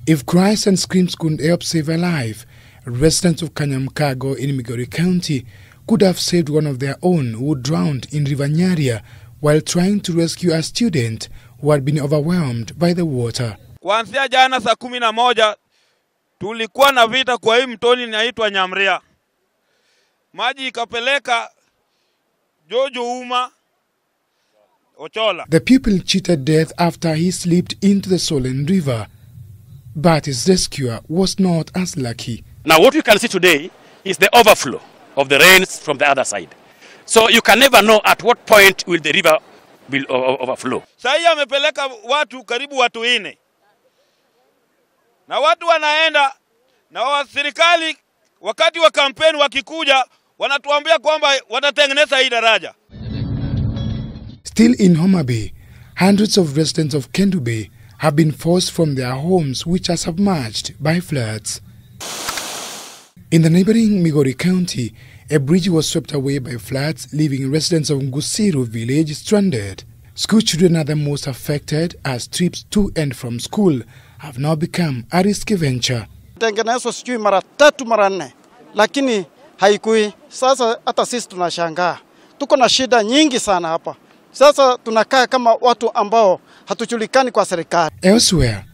If cries and screams couldn't help save a life, residents of Kanyamkago in Migori County could have saved one of their own who drowned in River Nyaria while trying to rescue a student who had been overwhelmed by the water. Kuanzia jana saa 11 tulikuwa na vita kwa hii mtoni inaitwa Nyaria. Maji ikapeleka Jojo Uma Ochola. The pupil cheated death after he slipped into the swollen river, but his rescuer was not as lucky. Now what we can see today is the overflow of the rains from the other side. So you can never know at what point will the river will overflow. Sasa amepeleka watu karibu watu 4. Na watu wanaenda na wa serikali wakati wa kampeni wakikuja wanatuambia kwamba watatengeneza hii daraja. Still in Homa Bay, hundreds of residents of Kendu Bay have been forced from their homes which are submerged by floods. In the neighboring Migori County, a bridge was swept away by floods, leaving residents of Ngusiru village stranded. School children are the most affected as trips to and from school have now become a risky venture. Tengenezwa sijui mara 3 mara 4, lakini haikui. Sasa hata sisi tunashangaa. Tuko na shida nyingi sana hapa. Sasa tunakaa kama watu ambao hatujulikani kwa serikali. Elsewhere,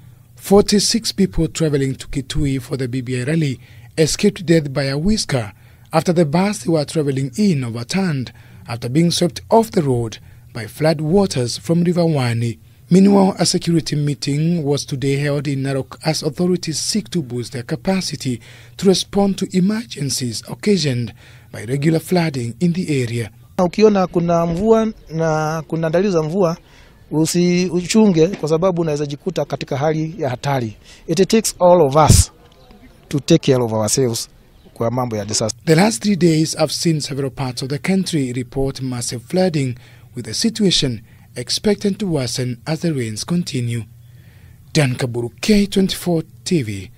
46 people traveling to Kitui for the BBI rally escaped death by a whisker after the bus they were traveling in overturned after being swept off the road by flood waters from River Wani. Meanwhile, a security meeting was today held in Narok as authorities seek to boost their capacity to respond to emergencies occasioned by regular flooding in the area. Ukiona kuna mvua na kuna dalili za mvua, usichunge kwa sababu unaweza jikuta katika hali ya hatari. It takes all of us to take care of ourselves kwa mambo ya disaster. The last 3 days have seen several parts of the country report massive flooding, with the situation expected to worsen as the rains continue. Dan Kaburu, K24 TV.